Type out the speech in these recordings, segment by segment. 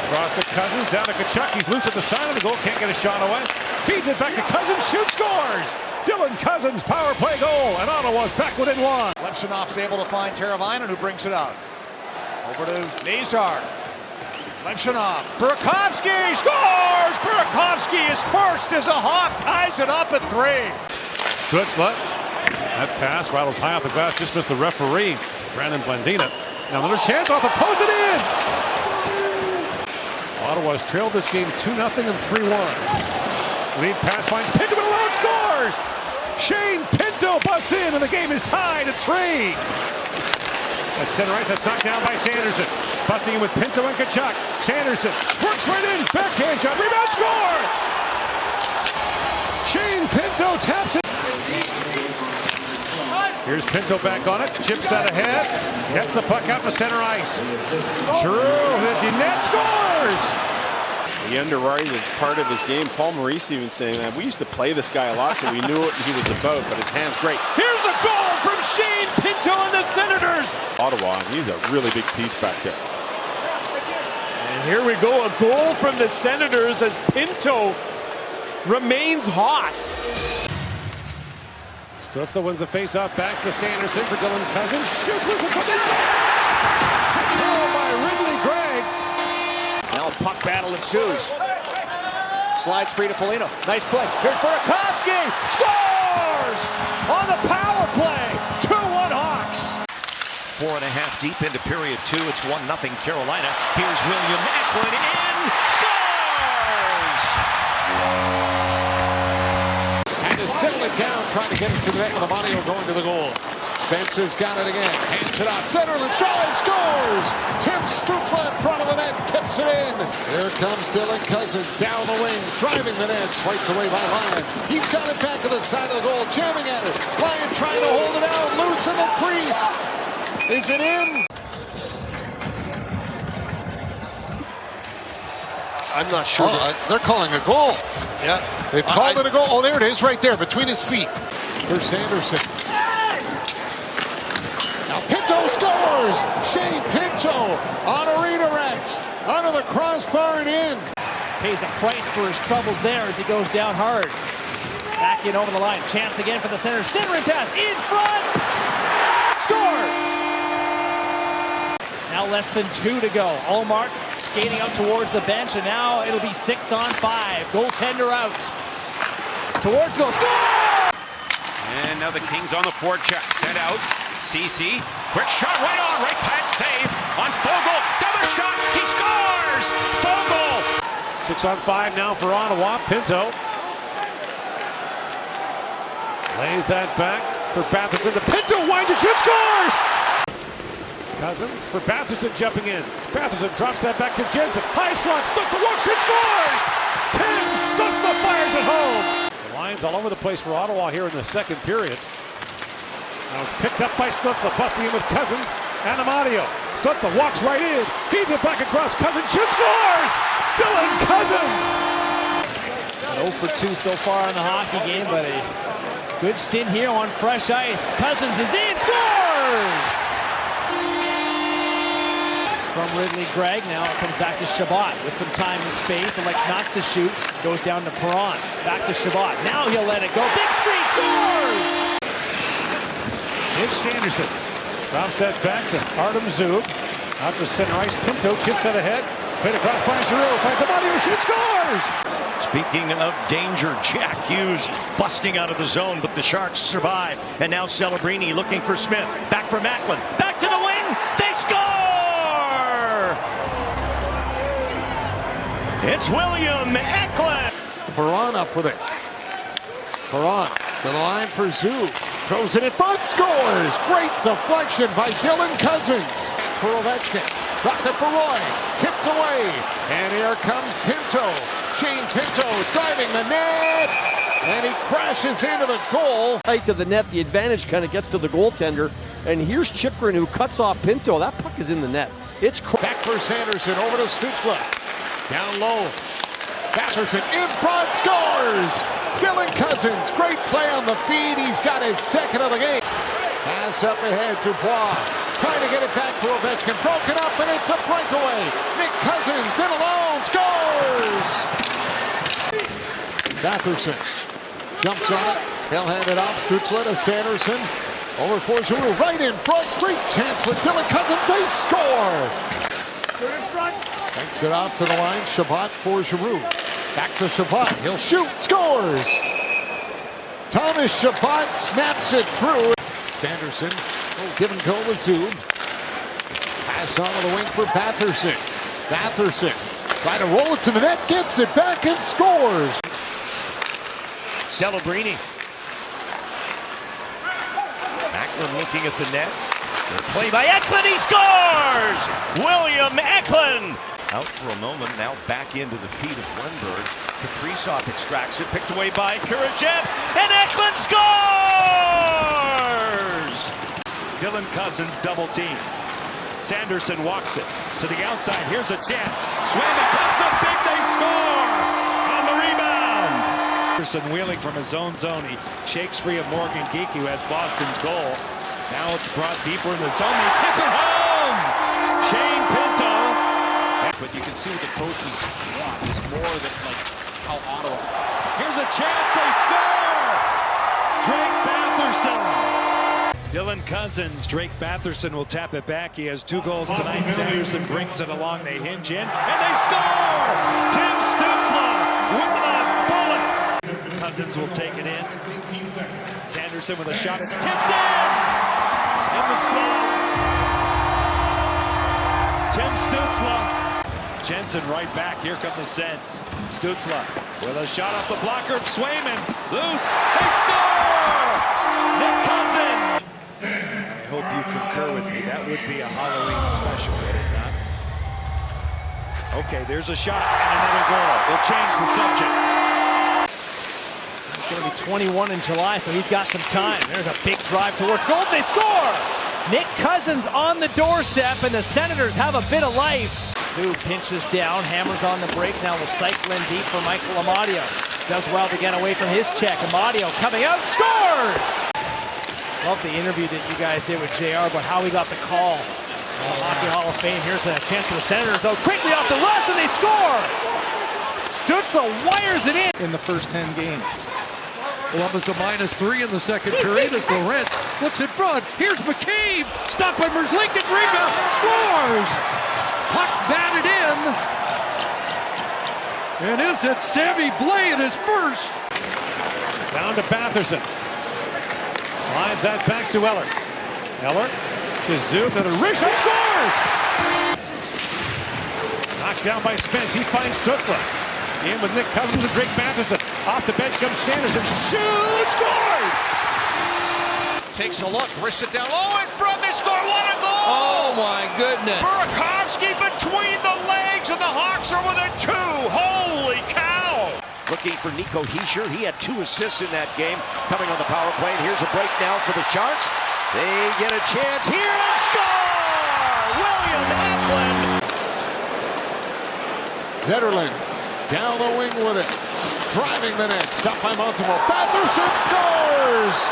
Cross to Cousins, down to Tkachuk. He's loose at the side of the goal, can't get a shot away. Feeds it back to Cousins, shoots, scores! Dylan Cousins, power play goal, and Ottawa's back within one. Lemshonov's able to find Teravainen, who brings it out. Over to Nazar. Lemshonov. Burakovsky scores! Burakovsky is first as a Hawk ties it up at 3. Stutzla. That pass rattles high off the glass, just missed the referee, Brandon Blandina. Now another chance off the post and in! Ottawa's trailed this game 2-0 and 3-1. Lead pass finds Pinto and alone scores! Shane Pinto busts in and the game is tied at 3. At center ice, that's knocked down by Sanderson. Busting in with Pinto and Tkachuk. Sanderson works right in, backhand shot, rebound, score! Shane Pinto taps it. Here's Pinto back on it, chips out ahead, gets the puck out to center ice. Giroux hit the net, scores! He underrated part of his game. Paul Maurice even saying that. We used to play this guy a lot, so we knew what he was about, but his hand's great. Here's a goal from Shane Pinto and the Senators. Ottawa, and he's a really big piece back there. And here we go, a goal from the Senators as Pinto remains hot. Stutzla wins the face-off, back to Sanderson for Dylan Cousins. Shoots, whistle from this guy! Control by Ridley Gregg. Now a puck battle ensues. Slides free to Foligno. Nice play. Here's Burakovsky. Scores! On the power play. 2-1 Hawks. 4.5 deep into period 2. It's 1-0 Carolina. Here's William Eklund in. Scores! Settle it down, trying to get it to the net with Amadio going to the goal. Spencer's got it again. Hands it out. Centerland drive, scores! Tim Stutzla in front of the net, tips it in. Here comes Dylan Cousins down the wing, driving the net, swiped away by Ryan. He's got it back to the side of the goal, jamming at it. Ryan trying to hold it out, loose in the crease. Is it in? I'm not sure. They're calling a goal. Yeah. They've called it a goal. Oh, there it is right there between his feet. For Sanderson. Now Pinto scores! Shane Pinto on a redirect. Under the crossbar and in. Pays a price for his troubles there as he goes down hard. Back in over the line. Chance again for the Senators. Centering pass in front. Scores! Now less than 2 to go. Ullmark skating out towards the bench, and now it'll be 6-on-5. Goaltender out. Towards goal. Score! And now the Kings on the forecheck. Sent out. CC. Quick shot right on. Right pad save on Fogle. Another shot. He scores! Fogle! 6-on-5 now for Ottawa. Pinto lays that back for Batherson. The Pinto winds and shoots, scores! Cousins for Batherson jumping in. Batherson drops that back to Jensen. High slot, Stutzla walks and scores! Tim Stutzla fires it home! The line's all over the place for Ottawa here in the second period. Now it's picked up by Stutzla, busting in with Cousins and Amadio. Stutzla walks right in, feeds it back across. Cousins shoots, scores! Dylan Cousins! 0 for 2 so far in the hockey game, but a good stint here on fresh ice. Cousins is in, scores! From Ridley Gregg, now it comes back to Chabot with some time and space. Elects not to shoot, goes down to Perron. Back to Chabot. Now he'll let it go. Big screen, scores! Nick Sanderson drops that back to Artem Zub. Out to center ice. Pinto chips it ahead. Played across by Giroux. Finds Amadio, shoots, scores! Speaking of danger, Jack Hughes busting out of the zone, but the Sharks survive. And now Celebrini looking for Smith. Back for Macklin. Back to the wing. They score! It's William Eklund. Perron up with it. Perron to the line for Zub. Throws it in front, scores! Great deflection by Dylan Cousins. It's for Ovechkin. Dropped it for Roy. Tipped away. And here comes Pinto. Shane Pinto driving the net. And he crashes into the goal. Right to the net, the advantage kind of gets to the goaltender. And here's Chychrun who cuts off Pinto. That puck is in the net. It's back for Sanderson, over to Stutzla. Down low. Batherson in front, scores! Dylan Cousins, great play on the feed. He's got his second of the game. Pass up ahead to Bois. Trying to get it back to Ovechkin. Broken up, and it's a breakaway. Nick Cousins in alone. Batherson jumps on it. He'll hand it off. Stutzle to Sanderson. Over for Giroux. Right in front. Great chance for Dylan Cousins. They score. Takes it off to the line. Chabot for Giroux. Back to Chabot. He'll shoot. Scores. Thomas Chabot snaps it through. Sanderson will give and go with Zub. Pass on to the wing for Batherson. Batherson trying to roll it to the net. Gets it back and scores. Celebrini. Eklund looking at the net. Good play by Eklund. He scores! William Eklund! Out for a moment, now back into the feet of Wenberg. Kaprizov extracts it, picked away by Kurashev, and Eklund scores! Dylan Cousins double team. Sanderson walks it to the outside. Here's a chance. Swayman comes up big. They score on the rebound. Sanderson wheeling from his own zone. He shakes free of Morgan Geekie, who has Boston's goal. Now it's brought deeper in the zone. They tip it home. Shane Pinto. But you can see what the coach's want is more than like how Ottawa. Here's a chance. They score. Drake Batherson. Dylan Cousins, Drake Batherson will tap it back. He has 2 goals tonight. Sanderson brings it along. They hinge in, and they score! Tim Stutzle with a bullet. Cousins will take it in. Sanderson with a shot. It's tipped in! In the slot. Tim Stutzle. Jensen right back. Here come the Sens. Stutzle with a shot off the blocker of Swayman. Loose. They score! Nick Cousins. I hope you concur with me. That would be a Halloween special, would it not? Okay, there's a shot and another goal. We'll change the subject. He's going to be 21 in July, so he's got some time. There's a big drive towards goal. They score! Nick Cousins on the doorstep, and the Senators have a bit of life. Sue pinches down, hammers on the brakes. Now will cycle in deep for Michael Amadio. Does well to get away from his check. Amadio coming out, scores! Love the interview that you guys did with JR about how he got the call. Hockey Hall of Fame. Here's the chance for the Senators, though. Quickly off the rush, and they score! Stutzle wires it in the first 10 games. Columbus a -3 in the second period as Lorentz looks in front. Here's McCabe. Stopped by Merzlikins. Rebound. Scores! Puck batted in. And is it Sammy Blais at his first? Down to Batherson. Slides that back to Eller. Eller to Zub, and Risha scores! Knocked down by Spence. He finds Stutzle. In with Nick Cousins and Drake Batherson. Off the bench comes Sanderson. Shoots! Scores! Takes a look. Wrists it down low in front. They score. What a goal! Oh my goodness. Burakovsky between the legs, and the Hawks are within 2. Holy cow! Looking for Nico Hischier. He had 2 assists in that game coming on the power play. And here's a break now for the Sharks. They get a chance here and score! William Eklund. Zetterlund down the wing with it. Driving the net. Stopped by Montemore. Batherson scores!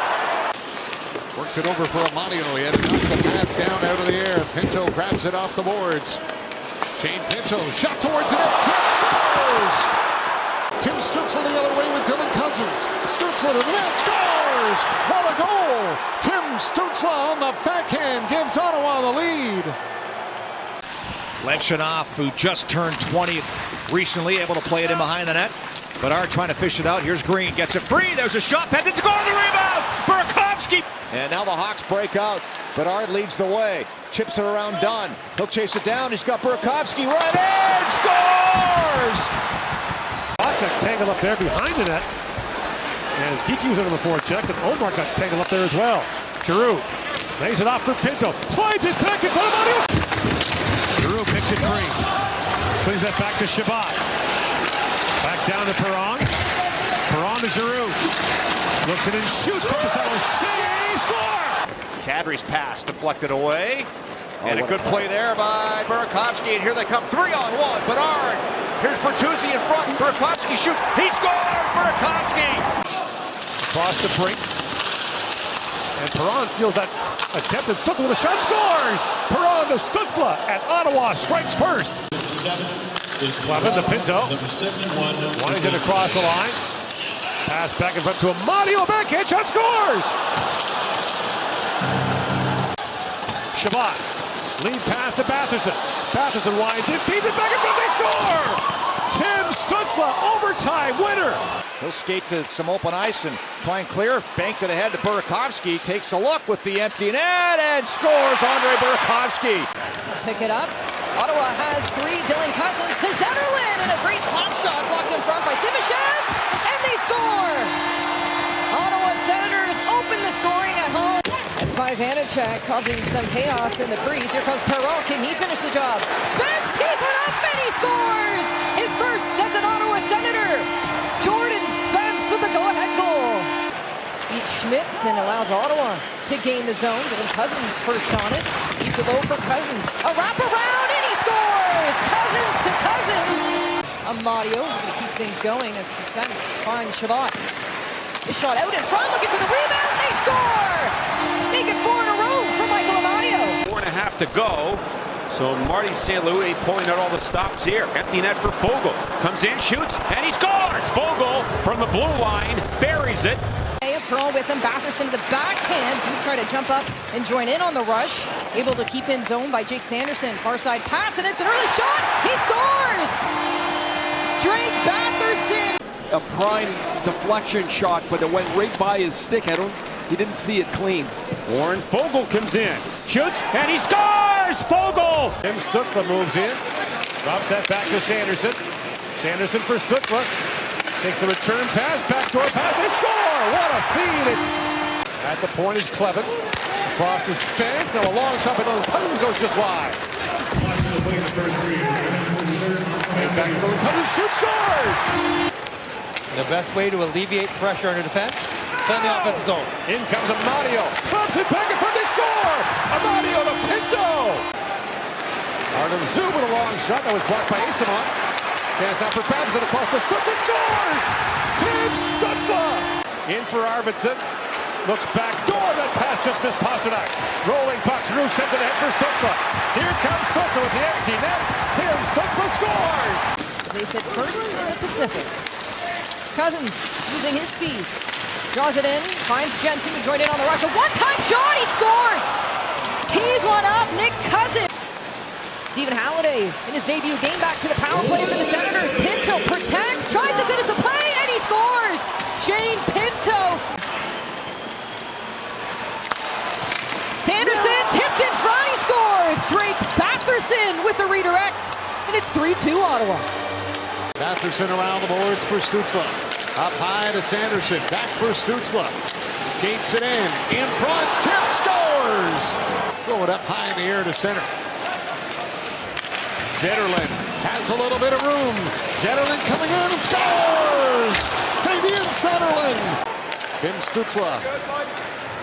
Worked it over for Amadio. He had to knock the pass down out of the air. Pinto grabs it off the boards. Shane Pinto shot towards the net. Tim scores! Tim Stutzle the other way with Dylan Cousins. Stutzle to the net. Scores! What a goal! Tim Stutzle on the backhand gives Ottawa the lead. Levshunov, who just turned 20 recently, able to play it in behind the net. Bedard trying to fish it out. Here's Green. Gets it free. There's a shot. Pendant to go to the rebound. Burakovsky. And now the Hawks break out. Bedard leads the way. Chips it around Dunn. He'll chase it down. He's got Burakovsky right in. Scores! Got tangled up there behind the net. As Geekie was under the forecheck, and Omar got tangled up there as well. Giroux lays it off for Pinto. Slides it back in front of Amadio. Giroux picks it free. Swings that back to Chabot. Back down to Perron. Perron to Giroux. Looks it and shoots. Korpisalo save. Score! Kadri's pass deflected away. And a good play there by Burakovsky. And here they come 3-on-1. Bedard. Here's Bertuzzi in front. Burakovsky shoots. He scores! Burakovsky! Across the brink. And Perron steals that attempt. And Stutzle with a shot. Scores! Perron to Stutzle. And Ottawa strikes first. Clevin to Pinto. Winds it across the line. Pass back in front to Amadio. Backhand shot, scores! Shabbat. Lead pass to Batherson. Batherson winds in, feeds it back in front, they score! Tim Stützle, overtime winner! He'll skate to some open ice and try and clear. Banked it ahead to Burakovsky. Takes a look with the empty net and scores Andre Burakovsky. Pick it up. Ottawa has 3. Dylan Cousins to Zetterlund, and a great slap shot blocked in front by Simashev, and they score! Ottawa Senators open the scoring at home. It's by Vanacek, causing some chaos in the crease. Here comes Perreault. Can he finish the job? Spence tees it up, and he scores! His first as an Ottawa Senator. Jordan Spence with a go-ahead goal. Beats Schmitz and allows Ottawa to gain the zone. Dylan Cousins first on it. Keeps it low for Cousins. A wraparound, and he scores! Cousins to Cousins. Amadio to keep things going as defense finds Shabbat. The shot out in front, looking for the rebound. They score! Make it 4 in a row for Michael Amadio. 4.5 to go. So Marty St. Louis pulling out all the stops here. Empty net for Foegele. Comes in, shoots, and he scores! Foegele from the blue line buries it. Perreault with him. Batherson to the backhand. You try to jump up and join in on the rush. Able to keep in zone by Jake Sanderson. Far side pass, and it's an early shot. He scores! Drake Batherson. A prime deflection shot, but it went right by his stick. He didn't see it clean. Warren Foegele comes in, shoots, and he scores! Foegele! Tim Stützle moves in, drops that back to Sanderson. Sanderson for Stützle. Takes the return pass, backdoor pass, they score! What a feed! It's at the point is Clevin. Across to Spence, now a long shot, but Cousins goes just wide. And back to Cousins, shoots, scores! The best way to alleviate pressure under defense, play in the offensive zone. In comes Amadio, slams it back in front, they score! Amadio to Pinto! Artem Zub with a long shot that was blocked by Eyssimont. Chance now for Batherson across the Stützle, scores! Tim Stützle! In for Arvidsson. Looks back door, that pass just missed Pasternak. Rolling puck, Giroux sends it ahead for Stützle. Here comes Stützle with the empty net. Tim Stützle scores! They sit first in the Pacific. Cousins using his speed. Draws it in, finds Jensen to join in on the rush. A one-time shot, he scores! Tees one up, Nick Cousins. Stephen Halliday in his debut game back to the power play for the Senators. Pinto protects, tries to finish the play, and he scores! Shane Pinto. Sanderson tipped in front, he scores! Drake Batherson with the redirect, and it's 3-2 Ottawa. Batherson around the boards for Stützle. Up high to Sanderson, back for Stützle. Skates it in front, tip, scores! Throw it up high in the air to center. Zetterlund has a little bit of room. Zetterlund coming in and scores! Fabian Zetterlund! Tim Stützle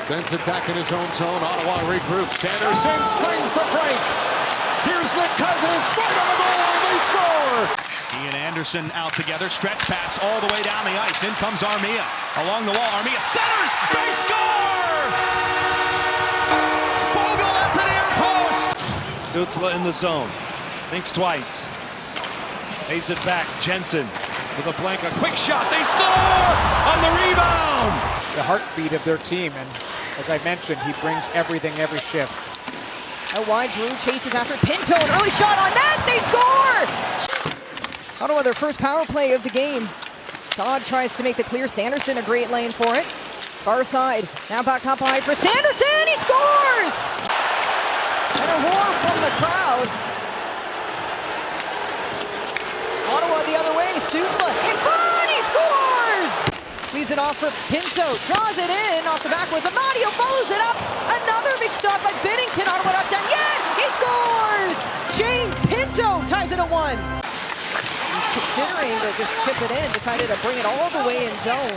sends it back in his own zone. Ottawa regroups. Sanderson springs the break. Here's Nick Cousins right on the goal line. They score! He and Anderson out together. Stretch pass all the way down the ice. In comes Armia. Along the wall. Armia centers. They score! Foegele at the near post. Stützle in the zone. Thinks twice. Pays it back. Jensen to the flank. A quick shot. They score on the rebound. The heartbeat of their team, and as I mentioned, he brings everything every shift. Out wide, Giroux chases after Pinto. An early shot on net. They score! Ottawa, their first power play of the game. Todd tries to make the clear. Sanderson, a great lane for it. Far side. Now back up high for Sanderson. He scores! And a roar from the crowd. Ottawa the other way. Stützle in front. He scores! Leaves it off for Pinto. Draws it in off the backwards. Amadio follows it up. Another big stop by Binnington. Ottawa not done yet. He scores! Shane Pinto ties it at 1. He's considering to just chip it in. Decided to bring it all the way in zone.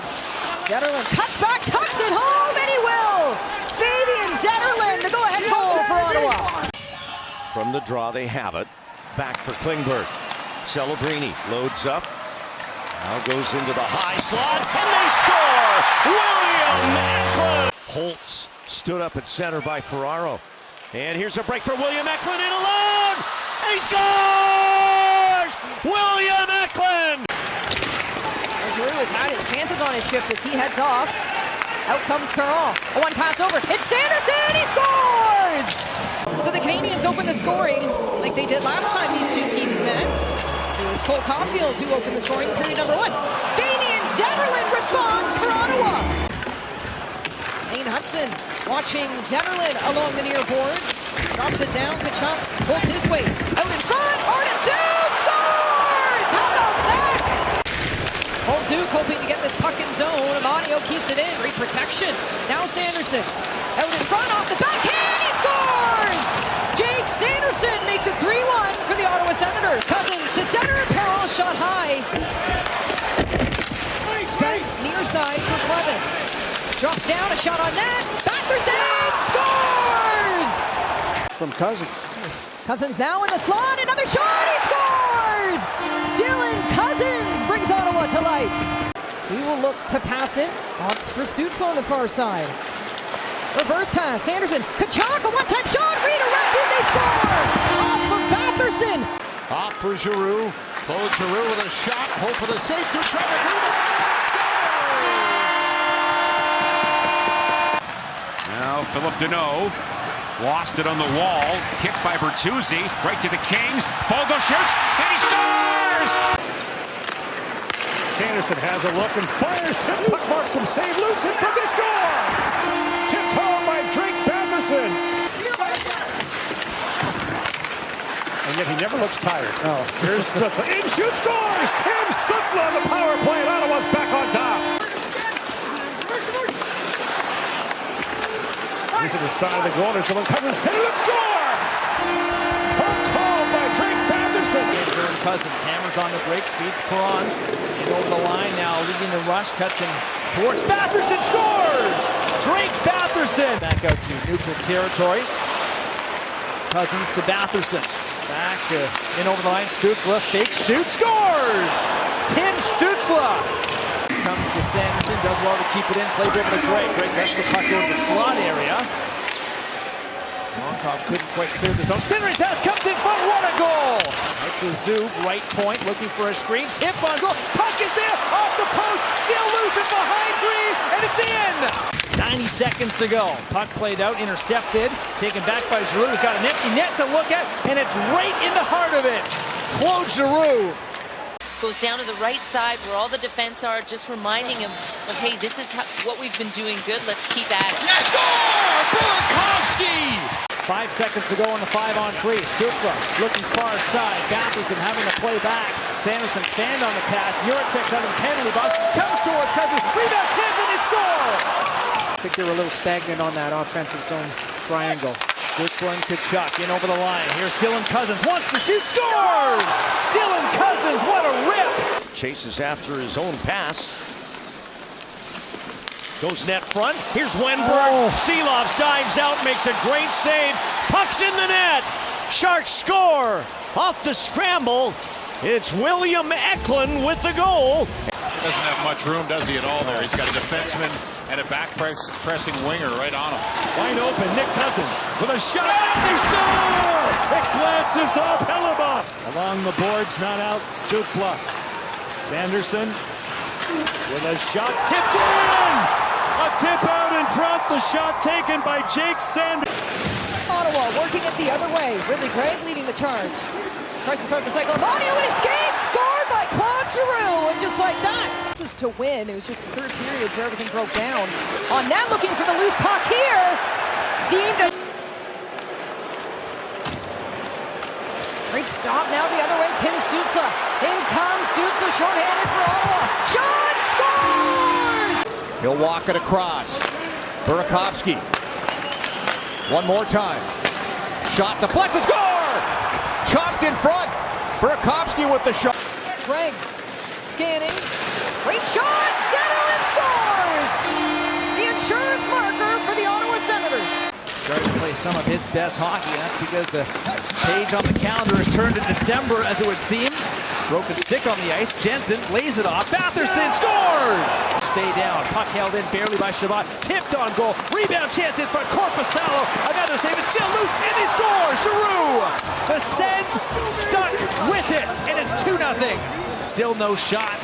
Zetterlund cuts back, tucks it home, and he will! Fabian Zetterlund, the go-ahead goal for Ottawa. From the draw, they have it. Back for Klingberg. Celebrini loads up. Now goes into the high slot, and they score! William Eklund! Holtz stood up at center by Ferraro. And here's a break for William Eklund in alone! And he scores! William Eklund! Giroux has had his chances on his shift as he heads off. Out comes Perron. A one pass over. It's Sanderson. He scores! So the Canadians open the scoring like they did last time these two teams met. It was Cole Caulfield who opened the scoring in period number 1. Damien Zetterlund responds for Ottawa. Lane Hudson watching Zetterlund along the near boards. Drops it down. Tkachuk holds his weight. Out in front. Artem Duke scores! How about that? Old Duke hoping to get this puck in zone. Amadio keeps it in. Great protection. Now Sanderson. Out in front off the backhand. He scores! Jake Sanderson makes it 3-1 for the Ottawa Senators. Cousins to center. Perron shot high. Spence near side for Clevin. Drops down. A shot on net. Batherson scores! From Cousins. Cousins now in the slot. Another shot. He scores! Dylan Cousins brings Ottawa to life. He will look to pass it. Odds for Stützle on the far side. Reverse pass. Sanderson. Tkachuk. A one-time shot. Redirected. They score! Off of Batherson. Off for Giroux. Claude Giroux with a shot. Hope for the save. Tkachuk. Now Philip Deneau lost it on the wall. Kicked by Bertuzzi. Right to the Kings. Fogo shoots. And he scores! Sanderson has a look and fires. Tip puck marks him. Save loose in front. They score! Tipped home by Drake Batherson. And yet he never looks tired. Oh, here's Stützle. In shoot scores! Tim Stützle on the power play. And Ottawa's back on top. He's to the side of the goal. There's someone Cousins. Let's score! Hook call by Drake Batherson. Dylan Cousins hammers on the break, speeds Perron. And over the line now, leading the rush, cuts him towards Batherson, scores! Drake Batherson! Back out to neutral territory. Cousins to Batherson. Back to in over the line, Stützle, fake shoot, scores! Tim Stützle! Comes to Sanderson, does well to keep it in, plays over to Gray. Gray gets the puck over the slot area. Monkov couldn't quite clear the zone. Centering pass comes in front, what a goal! Out to Zub, right point, looking for a screen, tip on goal, puck is there, off the post, still loose and behind Green, and it's in! 90 seconds to go. Puck played out, intercepted, taken back by Giroux, who's got an empty net to look at, and it's right in the heart of it. Claude Giroux. Goes down to the right side where all the defense are, just reminding him of, hey, this is what we've been doing good. Let's keep at it. Yes, score! Burakovsky! 5 seconds to go on the 5-on-3. Stützle looking far side. Batherson having to play back. Sanderson fanned on the pass. Juracek out of the penalty box. Comes towards Cousins. Rebound, chance, and they score! I think they were a little stagnant on that offensive zone triangle. Stützle and Tkachuk in over the line. Here's Dylan Cousins. Wants to shoot. Scores! Dylan Cousins, what a rip! Chases after his own pass. Goes net front. Here's Wenberg. Seeloff dives out, makes a great save. Puck's in the net. Sharks score. Off the scramble. It's William Eklund with the goal. He doesn't have much room, does he, at all there? He's got a defenseman and a back-pressing winger right on him. Wide open, Nick Cousins with a shot. They score! It glances off Hellebuck. Along the boards, not out. Stützle. Sanderson with a shot tipped in! A tip out in front. The shot taken by Jake Sanderson. Ottawa working it the other way. Ridley Gregg leading the charge. Tries to start the cycle. Amadio with his skate. Scored by Claude Giroux. And just like that. This is to win. It was just the third period where everything broke down. On net looking for the loose puck here. Deemed a great stop now the other way. Tim Stützle. In comes Stützle shorthanded for Ottawa. Shot scores! He'll walk it across. Burakovsky. One more time. Shot deflects. Score! Chalked in front. Burakovsky with the shot. Gregg scanning. Great shot. Zetterlund scores! The insurance marker for the Ottawa Senators. Starting to play some of his best hockey, and that's because the page on the calendar has turned to December, as it would seem. Broken stick on the ice. Jensen lays it off. Batherson scores! Stay down. Puck held in barely by Chabot. Tipped on goal. Rebound chance in front. Korpisalo. Another save. It's still loose, and they score! Giroux! The Sens stuck with it, and it's 2-0. Still no shot.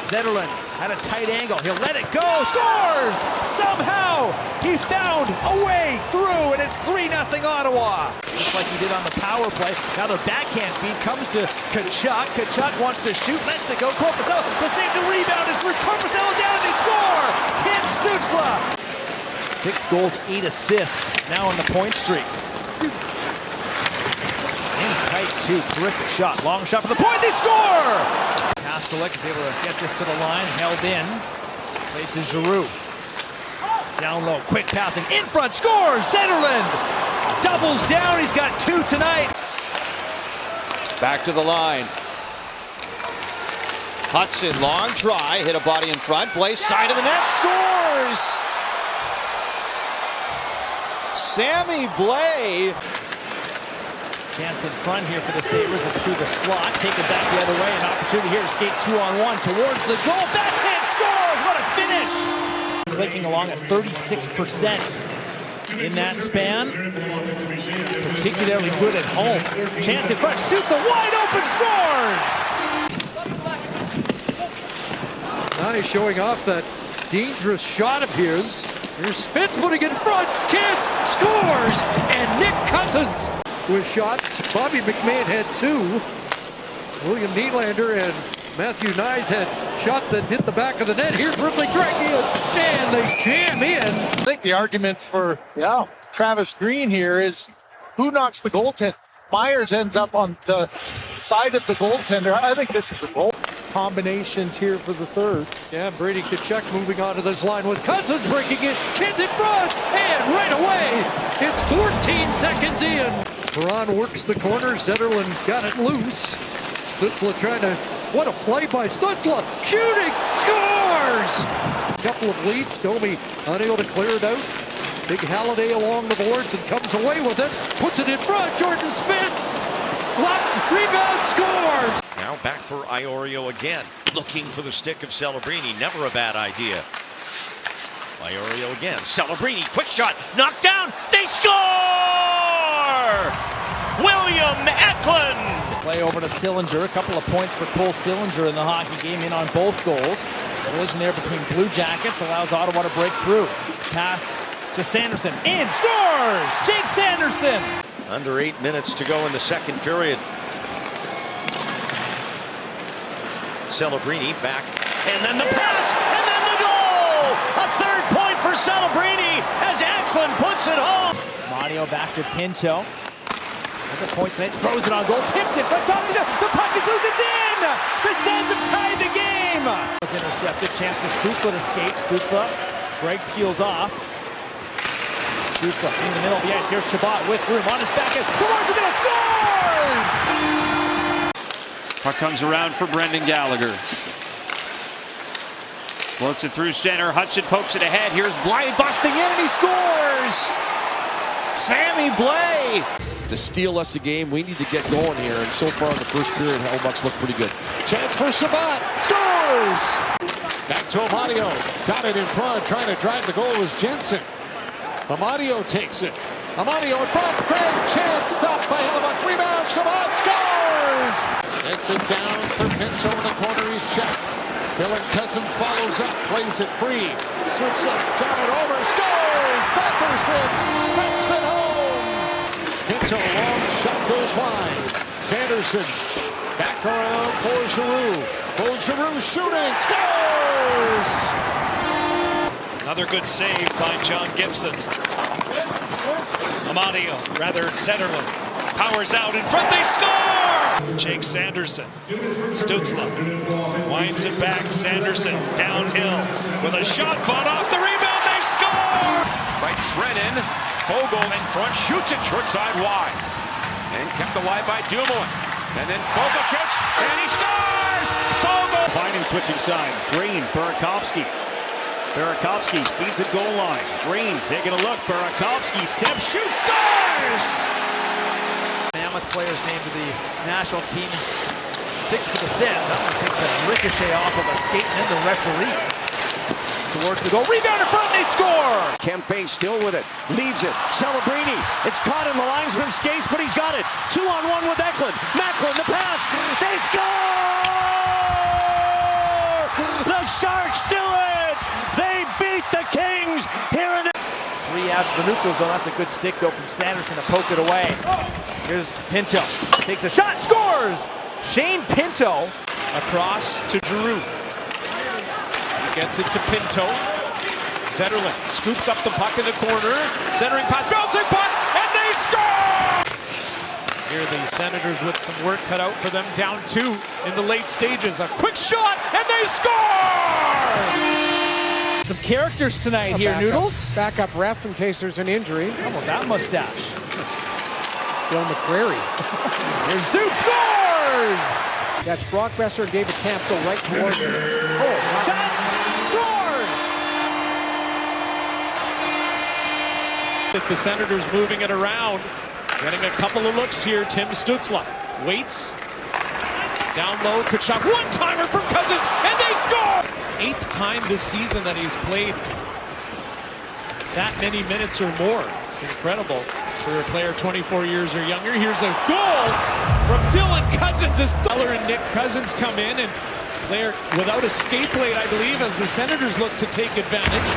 Zetterlund at a tight angle. He'll let it go. Scores! Somehow he found a way through, and it's 3-0 Ottawa. Just like he did on the power play. Now the backhand feed comes to Tkachuk. Tkachuk wants to shoot, lets it go. Korpisalo, the save to rebound is Luke Korpisalo down, and they score! Tim Stützle. 6 goals, 8 assists, now on the point streak. In tight too, terrific shot. Long shot for the point, they score! Pastelik is able to get this to the line, held in. Played to Giroux. Down low, quick passing, in front, scores! Zetterlund doubles down, he's got 2 tonight. Back to the line. Hudson, long try, hit a body in front, plays side of the net, scores! Sammy Blais. Chance in front here for the Sabres. It's through the slot. Take it back the other way. An opportunity here to skate 2-on-1 towards the goal. Backhand scores! What a finish! Clicking along at 36% in that span. Particularly good at home. Chance in front. Shoots a wide open. Scores! Now he's showing off that dangerous shot of his. Here's Spitz putting in front. Chance scores! And Nick Cousins with shots. Bobby McMahon had 2. William Nylander and Matthew Knies had shots that hit the back of the net. Here's Ridley Greig, and they jam in. I think the argument for Travis Green here is who knocks the goaltender. Myers ends up on the side of the goaltender. I think this is a goal. Combinations here for the third. Yeah, Brady Tkachuk moving on to this line with Cousins breaking it. Chance in front, and right away, it's 14 seconds in. Perron works the corner. Zetterlund got it loose. Stützle trying to, what a play by Stützle. Shooting, scores! A couple of leaps, Domi unable to clear it out. Big Halliday along the boards and comes away with it. Puts it in front, Jordan Spitz. Left, rebound, scores! Now back for Iorio again. Looking for the stick of Celebrini. Never a bad idea. Iorio again. Celebrini, quick shot, knocked down. They score! William Eklund! Play over to Sillinger. A couple of points for Cole Sillinger in the hockey game, in on both goals. Collision there between Blue Jackets allows Ottawa to break through. Pass to Sanderson. In, scores! Jake Sanderson! Under 8 minutes to go in the second period. Celebrini back, and then the pass, and then the goal! A third point for Celebrini as Eklund puts it home. Mario back to Pinto. Has a point tonight, throws it on goal, tipped it, but top to the puck is loose, it's in! The Sens have tied the game! It's intercepted, chance for Stützle to skate. Stützle, Greig peels off. Stützle in the middle of the ice, here's Chabot with room on his back end, towards the middle, scores! Puck comes around for Brendan Gallagher. Floats it through center. Hudson pokes it ahead. Here's Blais busting in, and he scores! Sammy Blais! To steal us a game, we need to get going here. And so far in the first period, Hellbucks look pretty good. Chance for Chabot. Scores! Back to Amadio. Got it in front. Trying to drive the goal was Jensen. Amadio takes it. Amadio in front. Greig. Chance stopped by Hellbuck. Rebound. Chabot scores! Gets it down for Pinto in the corner. He's checked. Dylan Cousins follows up. Plays it free. Switch up. Got it over. Scores! Batherson smacks it home. Pinto, long shot goes wide. Sanderson back around for Giroux. Giroux shooting, scores! Another good save by John Gibson. Zetterlund powers out in front, they score! Jake Sanderson, Stützle winds it back, Sanderson downhill with a shot fought off the rebound, they score! By Trennan. Fogle in front, shoots it short side wide. And kept alive by Dumoulin. And then Fogle shoots, and he scores! Fogle! Finding switching sides. Green, Burakovsky. Burakovsky feeds it goal line. Green taking a look. Burakovsky steps, shoots, scores! Mammoth players named to the national team. 6 for the Sens. That one takes a ricochet off of a skate and the referee. Towards the goal, rebound in front, they score! Kempe still with it, leaves it, Celebrini, it's caught in the linesman's skates, but he's got it. 2-on-1 with Eklund, Macklin, the pass, they score! The Sharks out to the neutral zone. That's a good stick, though, from Sanderson to poke it away. Here's Pinto. Takes a shot, scores! Shane Pinto across to Giroux. He gets it to Pinto. Zetterlund scoops up the puck in the corner. Centering pass, bouncing puck, and they score! Here the Senators with some work cut out for them. Down 2 in the late stages. A quick shot, and they score! Some characters tonight here, Noodles. Backup ref in case there's an injury. How about that mustache? Bill McCrary. Here's Zoop, scores! That's Brock Besser and David Campbell right towards him. Oh, shot, scores! The Senators moving it around. Getting a couple of looks here. Tim Stützle waits. Down low, Tkachuk. One-timer from Cousins, and they score! 8th time this season that he's played that many minutes or more. It's incredible for a player 24 years or younger. Here's a goal from Dylan Cousins as Dollar and Nick Cousins come in, and player without a skate blade, I believe, as the Senators look to take advantage.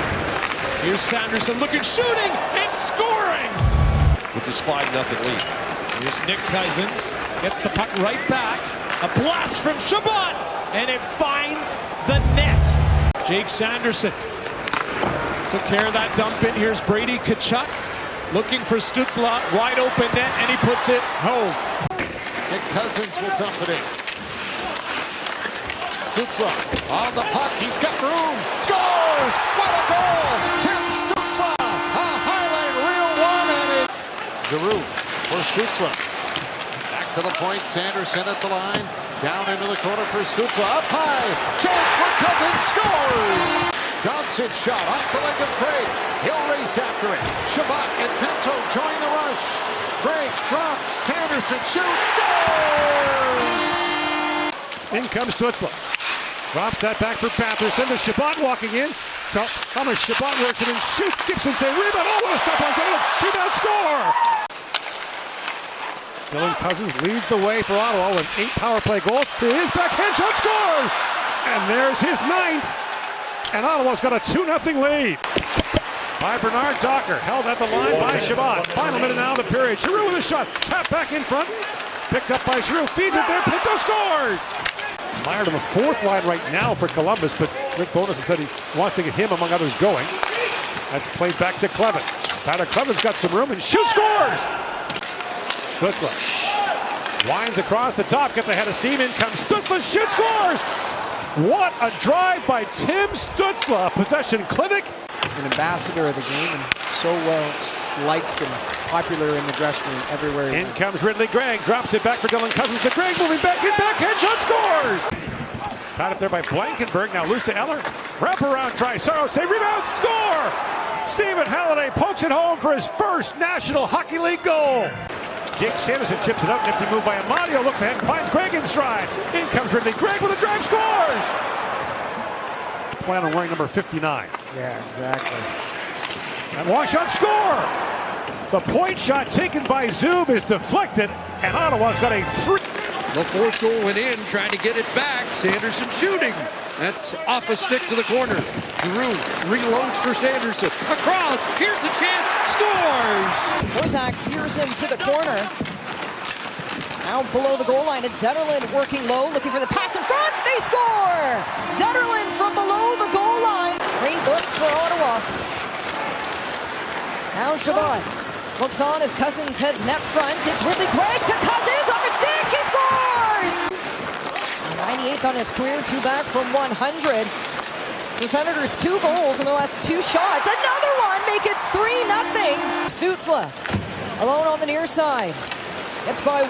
Here's Sanderson looking, shooting, and scoring! With this 5-0 lead. Here's Nick Cousins, gets the puck right back. A blast from Chabot, and it finds the net. Jake Sanderson took care of that dump in. Here's Brady Tkachuk looking for Stützle, wide open net, and he puts it home. Nick Cousins will dump it in. Stützle on the puck, he's got room, scores! What a goal! Tim Stützle, a highlight reel one, and it... Giroux for Stützle. Back to the point, Sanderson at the line. Down into the corner for Stützle, up high. Chance for Cousins, scores! Thompson shot off the leg of Craig. He'll race after it. Chabot and Pinto join the rush. Craig drops, Sanderson shoots, scores! In comes Stützle. Drops that back for Batherson. The Chabot walking in. Thomas Chabot works it and shoots. Gibson say rebound. Oh, what a step on Zetterlund. Rebound, score! Dylan Cousins leads the way for Ottawa with 8 power play goals. Here is backhand shot, scores! And there's his 9th. And Ottawa's got a 2-0 lead. By Bernard Docker, held at the line by Chabot. Final minute now of the period. Giroux with a shot. Tap back in front. Picked up by Giroux. Feeds it there. Pinto scores! Meyer to the 4th line right now for Columbus, but Rick Bowness has said he wants to get him, among others, going. That's played back to Clevin. Tyler Clevin's got some room and shoots, scores! Stützle winds across the top, gets ahead of steam, in comes Stützle, shoots, scores! What a drive by Tim Stützle, a possession clinic. An ambassador of the game and so well liked and popular in the dressing room everywhere. In comes Ridley Gregg, drops it back for Dylan Cousins to Gregg, moving back in, backhand shot, scores! Caught it there by Blankenberg, now loose to Eller. Wrap around, try, Saros, say rebound, score! Stephen Halliday pokes it home for his first National Hockey League goal. Jake Sanderson chips it up, nifty move by Amadio, looks ahead and finds Gregg in stride. In comes Ridley Gregg with a drive, scores! Plan on wearing number 59. Yeah, exactly. And long shot, score! The point shot taken by Zub is deflected, and Ottawa's got a 3. The 4th goal went in, trying to get it back. Sanderson shooting. That's off a stick to the corner. Giroux reloads for Sanderson. Across, here's a chance, scores! Borzak steers him to the corner. Now below the goal line, it's Zetterlund working low, looking for the pass in front. They score! Zetterlund from below the goal line. Great look for Ottawa. Now Chabot looks on as Cousins heads net front. It's Ridley Gregg to Cousins off his stick. He scores! 98th on his career, 2 back from 100. The Senators 2 goals in the last 2 shots. Another one, make it 3-0. Stützle alone on the near side. Gets by 1.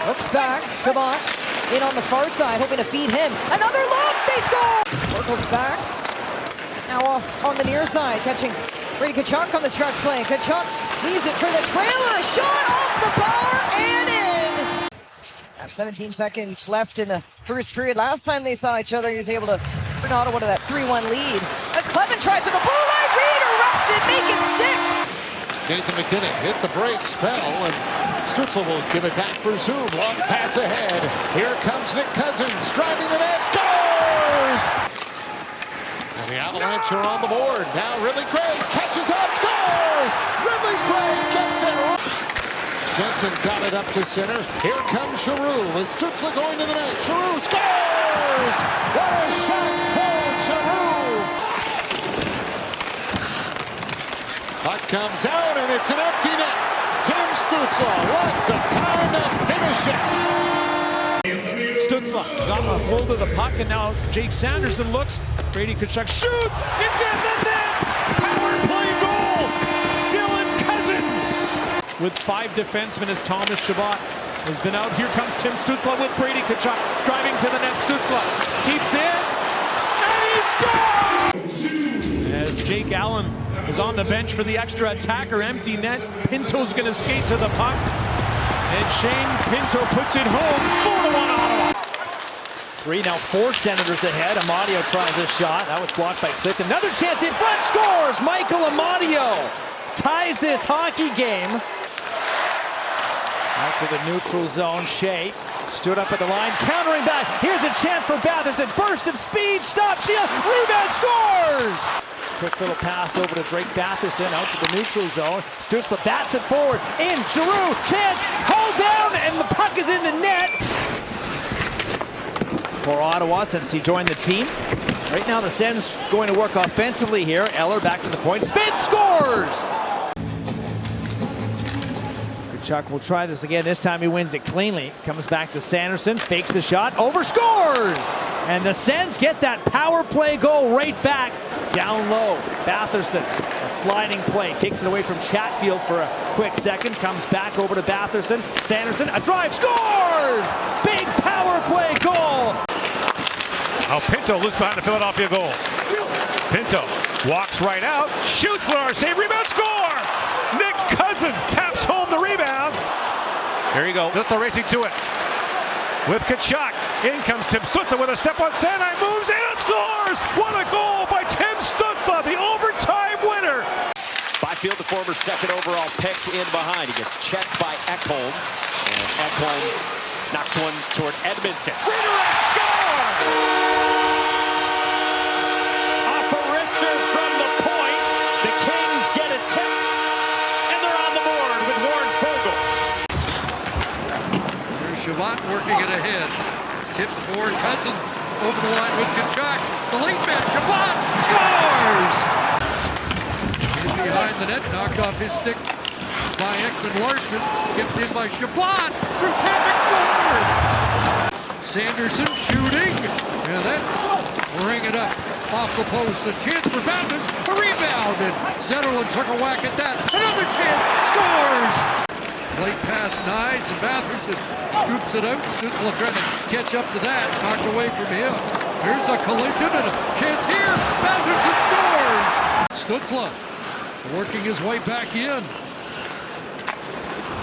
Looks back. Chabot in on the far side, hoping to feed him. Another look. They score. Circles back. Now off on the near side, catching Brady Tkachuk on the stretch play. Tkachuk leaves it for the trailer. A shot off the bar and in. 17 seconds left in the first period. Last time they saw each other, he was able to bring Ottawa to that 3-1 lead. As Clevin tries with the blue line read, erupted, make it 6. Nathan McKinnon hit the brakes, fell, and Stützle will give it back for Zub. Long pass ahead. Here comes Nick Cousins, driving the net, scores! And the Avalanche are on the board. Now Ridley Gregg catches up, scores! scores. Ridley Gray gets it. Jensen got it up to center. Here comes Giroux with Stützle going to the net. Giroux scores! What a shot for Giroux! Puck comes out and it's an empty net. Tim Stützle, lots of time to finish it. Stützle got a hold of the puck, and now Jake Sanderson looks. Brady Tkachuk shoots. It's in the net. Power play goal. Dylan Cousins. With 5 defensemen as Thomas Chabot has been out. Here comes Tim Stützle with Brady Tkachuk driving to the net. Stützle keeps in, and he scores! As Jake Allen is on the bench for the extra attacker. Empty net. Pinto's going to skate to the puck. And Shane Pinto puts it home. 4-1 Ottawa. 3 now, 4 Senators ahead. Amadio tries a shot. That was blocked by Clifton. Another chance in front. Scores! Michael Amadio ties this hockey game. Out to the neutral zone. Shea stood up at the line, countering back. Here's a chance for Batherson. Burst of speed. Stops. Rebound. Scores! Quick little pass over to Drake Batherson out to the neutral zone. Stützle bats it forward. In. Giroux. Chance. Hold down. And the puck is in the net. For Ottawa since he joined the team. Right now the Sens going to work offensively here. Eller back to the point. Spin. Scores! Tkachuk will try this again. This time he wins it cleanly. Comes back to Sanderson. Fakes the shot. Over. Scores! And the Sens get that power play goal right back. Down low. Batherson. A sliding play. Takes it away from Chatfield for a quick second. Comes back over to Batherson. Sanderson. A drive. Scores! Big power play goal. Now Pinto looks behind the Philadelphia goal. Pinto walks right out. Shoots for our save. Rebound. Score! Nick Cousins taps home the rebound. Here you go. Just racing to it. With Tkachuk. In comes Tim Stützle with a step on Sanai. Moves in and scores! What a goal by Tim Stützle, the overtime winner. Byfield, the former second overall pick, in behind. He gets checked by Ekholm. And Ekholm knocks one toward Edmondson. Redirect. Score! Off a wrister from the point. The Kings get a tip. And they're on the board with Warren Foegele. There's Chabot working it ahead. Tip for Cousins. Over the line with Tkachuk. The late man, Chabot scores! He's behind the net, knocked off his stick by Ekman-Larsson. Kept in by Chabot. Through traffic, scores! Sanderson shooting. And then bring it up off the post. A chance for Bathurst. A rebound. And Zetterlund took a whack at that. Another chance. Scores! Late pass, Knies, and Batherson scoops it out. Stützle trying to catch up to that. Knocked away from him. Here's a collision and a chance here. Batherson scores! Stützle working his way back in.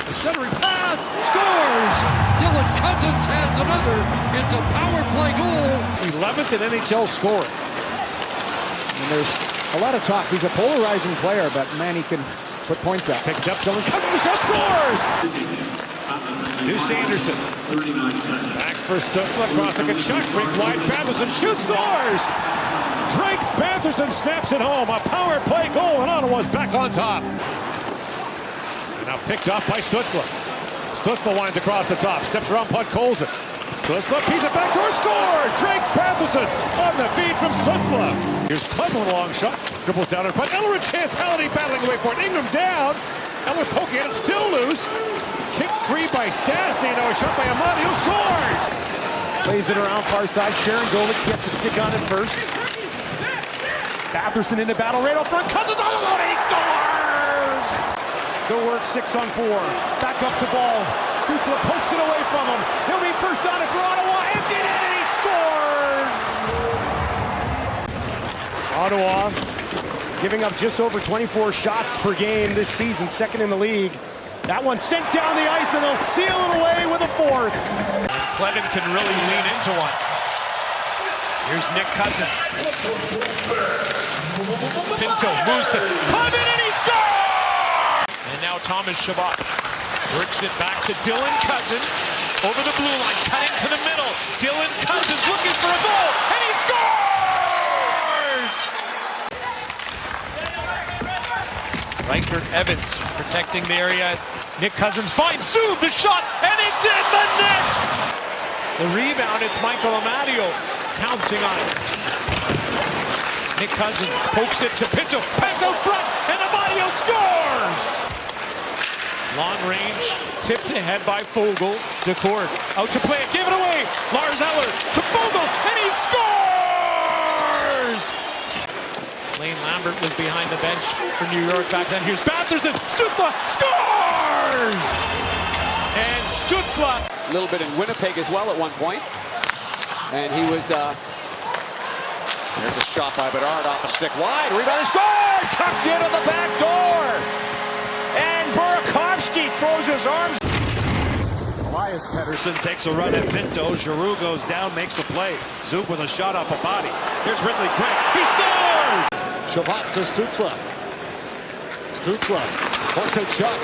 The centering pass scores! Dylan Cousins has another. It's a power play goal. 11th in NHL scoring. And there's a lot of talk. He's a polarizing player, but man, he can put points out. Picked up Dylan Cousins, the shot, scores! To Sanderson. Back for Stützle, across to Tkachuk, break wide, Batherson shoots, scores! Drake Batherson snaps it home, a power play goal, and Ottawa's back on top. And now picked off by Stützle. Stützle winds across the top, steps around Podkolzin. Stützle, piece it back door, score! Drake Batherson on the feed from Stützle. Here's Cleveland, a long shot, dribbles down in front. Eller a chance, Halliday battling away for it. Ingram down. Eller poking at it, still loose. Kicked free by Stastny. Now a shot by Amadio, scores! Plays it around far side. Sharon Golick gets a stick on it first. Batherson into battle right out front. Cousins on the load, he scores! Good work, 6-on-4. Back up to ball. Stützle pokes it away from him. He'll be first on it for Ottawa. Emptied in and he scores! Ottawa giving up just over 24 shots per game this season, second in the league. That one sent down the ice, and they'll seal it away with a fourth. Clevin can really lean into one. Here's Nick Cousins. Pinto moves to Clevin, and he scores! And now Thomas Chabot works it back to Dylan Cousins. Over the blue line, cutting to the middle. Dylan Cousins looking for a goal, and he scores! Reichert Evans protecting the area. Nick Cousins finds Zub, the shot, and it's in the net! The rebound, it's Michael Amadio pouncing on it. Nick Cousins pokes it to Pinto, pass out front, and Amadio scores! Long range, tipped ahead by Fogel. Decord out to play it, give it away. Lars Eller to Fogel, and he scores! Lane Lambert was behind the bench for New York back then. Here's Batherson, Stützle scores! And Stützle. A little bit in Winnipeg as well at one point. And he was, there's a shot by Bedard off a stick wide. Rebound and score! Tucked into the back door. And Burakovsky throws his arms. Elias Pettersson takes a run at Pinto. Giroux goes down, makes a play. Zub with a shot off a body. Here's Ridley Gregg. He scores! Shabbat to Stützle. Stützle for Kachuk.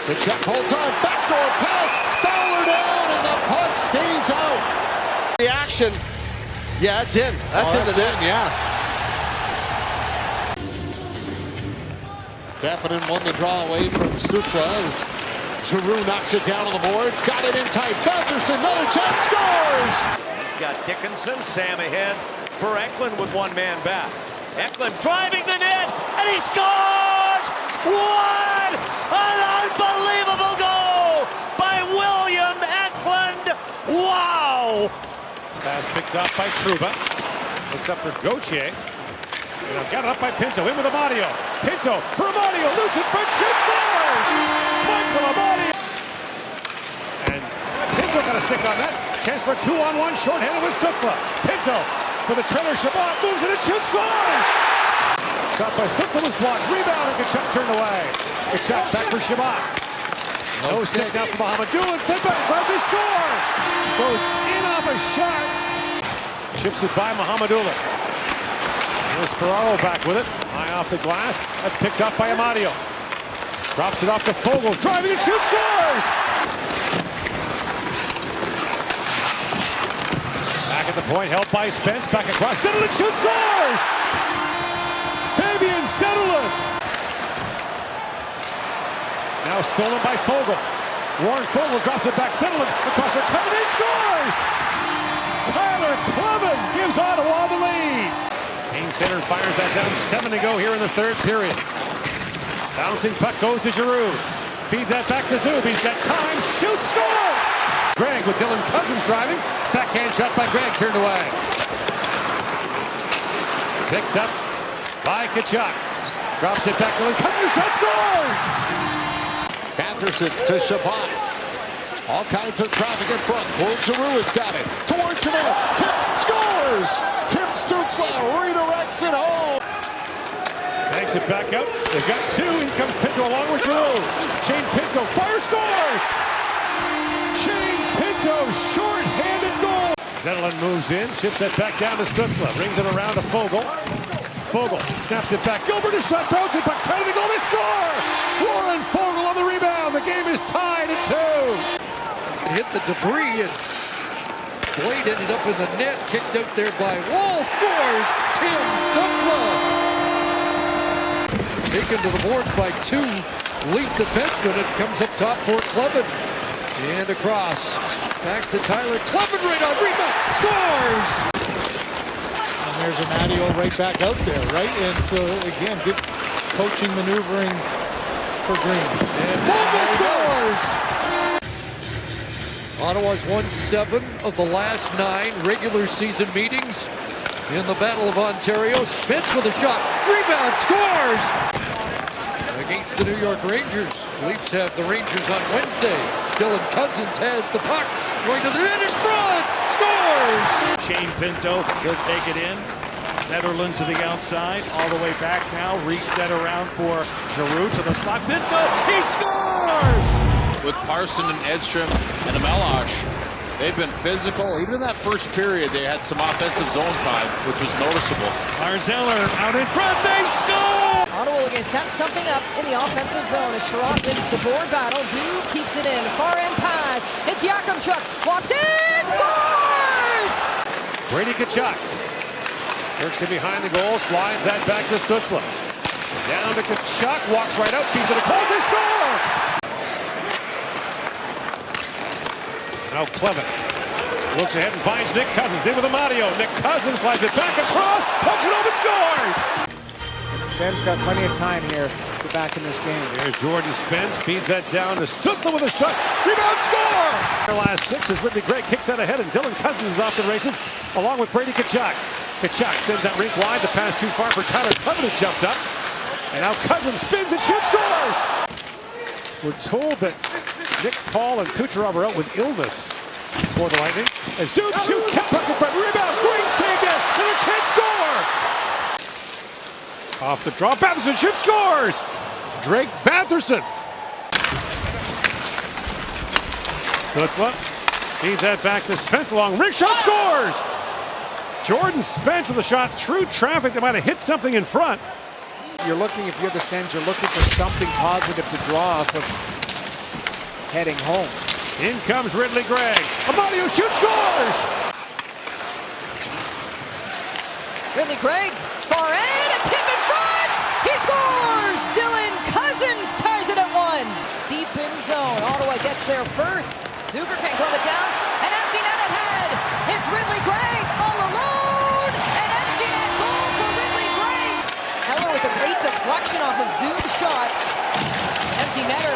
Kachuk holds on. Backdoor pass. Fowler down, and the puck stays out. Reaction. Yeah, it's in. That's in the net. Yeah. Definen won the draw away from Stützle as Giroux knocks it down on the boards. Got it in tight. Batherson, another chance, scores! He's got Dickinson, Sam ahead for Eklund with one man back. Eklund driving the net, and he scores! What an unbelievable goal by William Eklund! Wow! Pass picked up by Trouba. Looks up for Gauthier. Got it up by Pinto. In with Amadio. Pinto for Amadio. Loose in front. Shoot, scores! Michael Amadio. And Pinto got a stick on that. Chance for a 2-on-1. Short-handed with Stützle. Pinto for the trailer. Shabbat moves it and shoots, scores! Shot by Stützle was blocked. Rebound and Kachuk turned away. Kachuk back for Shabbat. No stick now for Mohamedou. Finback about to score. Goes in off a shot. Chips it by Mohamedou. Here's Ferraro back with it. High off the glass. That's picked up by Amadio. Drops it off to Fogel. Driving and shoots, scores! Back at the point, held by Spence. Back across. Zetterlund shoots, scores! Fabian Zetterlund. Now stolen by Fogel. Warren Fogel drops it back. Zetterlund across the Cleven and scores! Tyler Cleven gives Ottawa the lead. Kane center fires that down. 7 to go here in the third period. Bouncing puck goes to Giroux. Feeds that back to Zub. He's got time. Shoot, score! Gregg with Dylan Cousins driving. Backhand shot by Gregg, turned away. Picked up by Kachuk. Drops it back to Dylan Cousins. Shot, scores! Batherson to Shabbat. All kinds of traffic in front. Claude Giroux has got it. Towards the net. Tip, scores! Tim Stützle redirects it home. Banks it back up. They've got two. In comes Pinto along with Giroux. Shane Pinto fire, scores! Shane Pinto, short-handed goal. Zetterlund moves in, chips it back down to Stützle. Brings it around to Fogel. Fogel snaps it back. Gilbert is shot, bounces back, side of the goal, they score! Warren Fogel on the rebound. The game is tied at 2. It hit the debris, and Blade ended up in the net, kicked out there by Wall, scores! Tim Stützle! Taken to the boards by 2 elite defensemen. It comes up top for Cleven. And across. Back to Tyler Cleven, right on rebound. Scores! And there's Amadio right back out there, right? And so, again, good coaching maneuvering for Green. And Fogel scores! Ottawa's won 7 of the last 9 regular season meetings in the Battle of Ontario. Spence with a shot. Rebound, scores! Against the New York Rangers. Leafs have the Rangers on Wednesday. Dylan Cousins has the puck. Going to the net in front. Scores! Shane Pinto, he'll take it in. Zetterlund to the outside, all the way back now. Reset around for Giroux to the slot. Pinto, he scores! With Parson and Edstrom and Meloche, they've been physical. Even in that first period, they had some offensive zone time, which was noticeable. Lars Eller out in front, they score! Ottawa looking to set something up in the offensive zone as Sherrod wins the board battle. Zub keeps it in. Far end pass. It's Yakimchuk. Walks in. Scores! Brady Kachuk works it behind the goal. Slides that back to Stützle. Down to Tkachuk, walks right out, feeds it across, they score! Now Clement looks ahead and finds Nick Cousins in with Amadio. Nick Cousins slides it back across, pokes it over, scores! Sens got plenty of time here to get back in this game. Here's Jordan Spence, feeds that down to Stutzler with a shot. Rebound, score! Their last six as Whitney Gregg kicks out ahead, and Dylan Cousins is off the races, along with Brady Tkachuk. Tkachuk sends that rink wide, the pass too far for Tyler Clement, who jumped up. And now Cousins spins and shoots, scores! We're told that Nick Paul and Kucherov are out with illness for the Lightning. And Zoom shoots, tip puck in front, rebound, great save there, and a chance score! Off the draw, Batherson shoots, scores! Drake Batherson. Stutzla feeds that back to Spence, along ring shot, scores! Jordan Spence with a shot through traffic that might have hit something in front. You're looking, if you're the Sens, you're looking for something positive to draw off of heading home. In comes Ridley Gregg. Amadio shoots, scores! Ridley Gregg, far end, a tip in front! He scores! Dylan Cousins ties it at one. Deep in zone. Ottawa gets there first. Zucker can glove it down. An empty net ahead. It's Ridley Gregg all alone. An empty net goal for Ridley Gregg. Eller with a great deflection off of Zoom's shot. Empty netter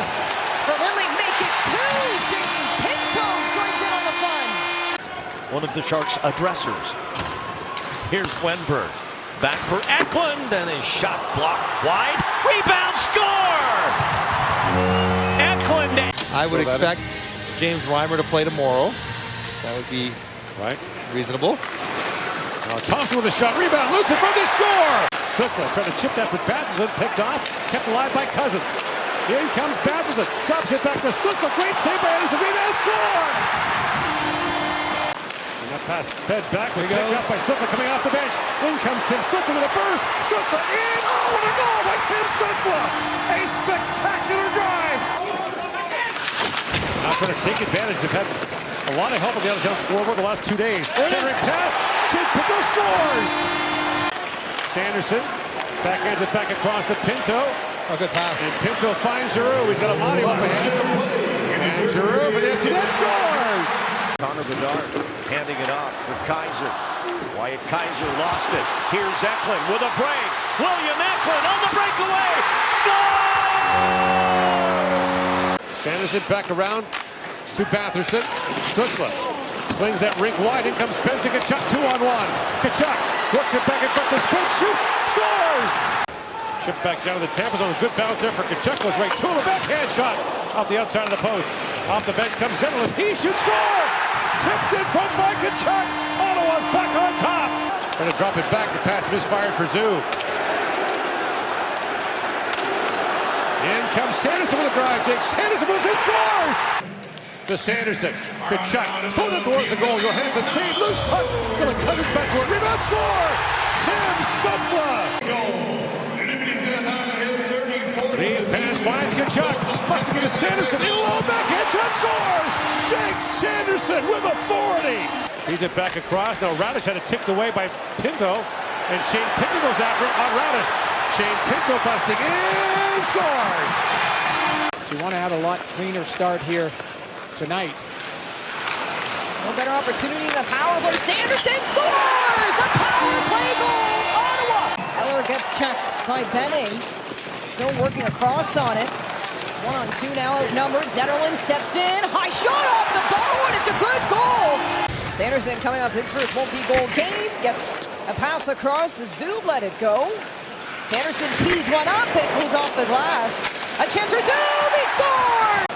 for Ridley. Make it two. Shane Pinto joins in on the fun. One of the Sharks' addressers. Here's Wenberg. Back for Eklund, and his shot blocked wide. Rebound, score! Eklund. I would expect James Reimer to play tomorrow. That would be reasonable. Now Thompson with a shot, rebound, loose in front, they score! Stutzler trying to chip that for Batherson, picked off, kept alive by Cousins. In comes Batherson, drops it back to Stutzler, great save by Anderson, rebound, score! And that pass fed back, picked up by Stutzler coming off the bench. In comes Tim Stutzler with a burst, Stutzler in, oh, what a goal by Tim Stutzler! A spectacular drive! Now trying to take advantage, they've had a lot of help on the out-of-town scoreboard the last 2 days. Centering pass, Tim Pinto scores! Sanderson backhands it back across to Pinto. A good pass. And Pinto finds Giroux. He's got a Amadio up ahead. And Giroux for the empty net scores! Connor Bedard handing it off for Kaiser. Wyatt Kaiser lost it. Here's Eklund with a break. William Eklund on the breakaway. Score! Sanderson back around to Batherson. Stutzla slings that rink wide. In comes Spencer Tkachuk, 2-on-1. Tkachuk works it back in front to Spence. Shoot! Scores! Chip back down to the Tampa zone. Good bounce there for Tkachuk. Goes right to him. A backhand shot off the outside of the post. Off the bench comes Zetterlund. He shoots, score! Tipped in front by Tkachuk. Ottawa's back on top. Trying to drop it back. The pass misfired for Zoo. In comes Sanderson with a drive. Jake Sanderson moves in, scores! To Sanderson. Tkachuk. Throws it towards the goal. Your Henderson save. Loose puck. Dylan Cousins back for it. Rebound, score! Tim Stutzla. Lead pass finds Tkachuk. Busting it to Sanderson. In low backhand shot, scores! Jake Sanderson with authority. Feeds it back across. Now Radish had it tipped away by Pinto. And Shane Pinto goes after it on Radish. Shane Pinto busting in. Scores! So you want to have a lot cleaner start here tonight. No better opportunity in the power play. Sanderson scores! A power play goal! Ottawa! Eller gets checks by Benning. Still working across on it. 1-on-2 now, outnumbered. Zetterlund steps in. High shot off the bone. It's a good goal. Sanderson coming up his first multi-goal game. Gets a pass across. Zub let it go. Sanderson tees one up. It goes off the glass. A chance for Zub. He scores!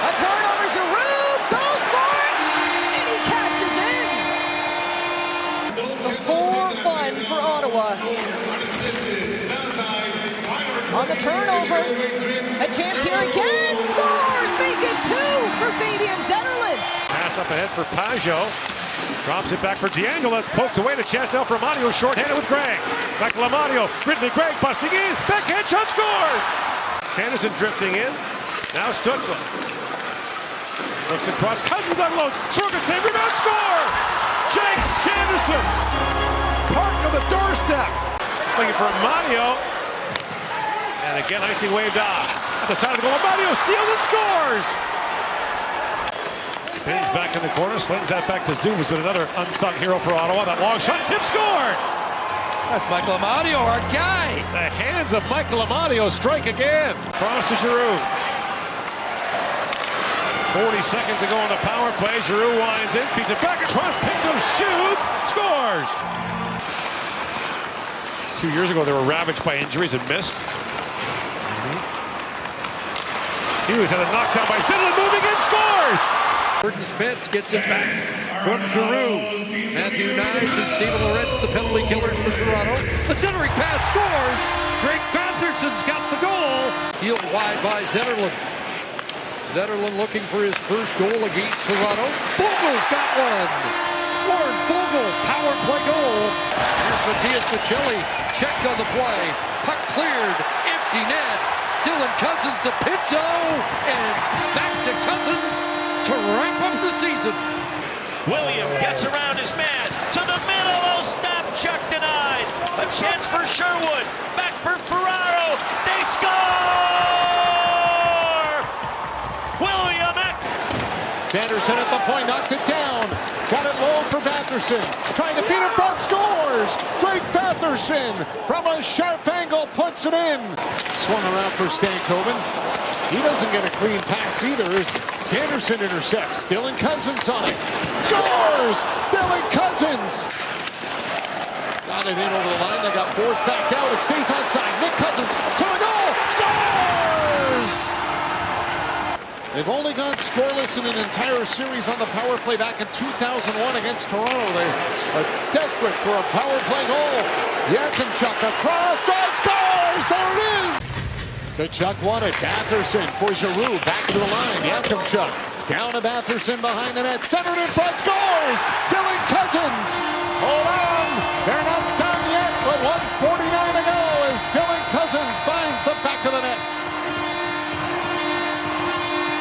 A turnover. Giroux goes for it. And he catches in. The 4-1 for Ottawa. On the turnover, a chance here again, scores, make it 2 for Fabian Zetterlund. Pass up ahead for Pajot, drops it back for D'Angelo, it's poked away, the chance now for Amadio, short-handed with Gregg. Back to Amadio, Ridley Gregg busting in, backhand shot, scored! Sanderson drifting in, now Stutzla. Looks across, Cousins unloads, Sorkin save, rebound, score! Jake Sanderson, parked on the doorstep. looking for Amadio. And again, icing waved off. At the side of the goal, Amadio steals and scores! Spins back in the corner, slings that back to Zoom, who's been another unsung hero for Ottawa. That long shot, tip scored! That's Michael Amadio, our guy. The hands of Michael Amadio strike again. Cross to Giroux. 40 seconds to go on the power play. Giroux winds in, beats it back across. Pinto shoots, scores. 2 years ago, they were ravaged by injuries and missed. Hughes had a knockdown by Zetterlund, moving in, scores. Jordan Spence gets it back from Giroux. Matthew Knies and Steven Loretz, the penalty killers for Toronto. The centering pass scores. Drake Batherson's got the goal. Healed wide by Zetterlund. Zetterlund looking for his first goal against Toronto. Fogel's got one. Warren Foegele, power play goal. Here's Matias Maccelli, checked on the play. Puck cleared, empty net. Dylan Cousins to Pinto, and back to Cousins to wrap up the season. William gets around his man to the middle. Oh, stop! Chuck denied. A chance for Sherwood. Back for Ferraro. They score! William Sanderson at the point, knocked it down. Got it low for Batherson. Trying to feed it front, scores! Drake Batherson from a sharp angle puts it in. Swung around for Stankoven. He doesn't get a clean pass either as Sanderson intercepts. Dylan Cousins on it. Scores! Dylan Cousins! Got it in over the line. They got forced back out. It stays onside. Nick Cousins to the goal! Scores! They've only gone scoreless in an entire series on the power play back in 2001 against Toronto. They are desperate for a power play goal. Yakimchuk across, drive, scores! There it is! Kachuk wanted Batherson for Giroux, back to the line. Yakimchuk down to Batherson behind the net, centered in front, scores! Dylan Cousins! Hold on! They're not done yet with 1:49 to go as Dylan Cousins finds the back of the net.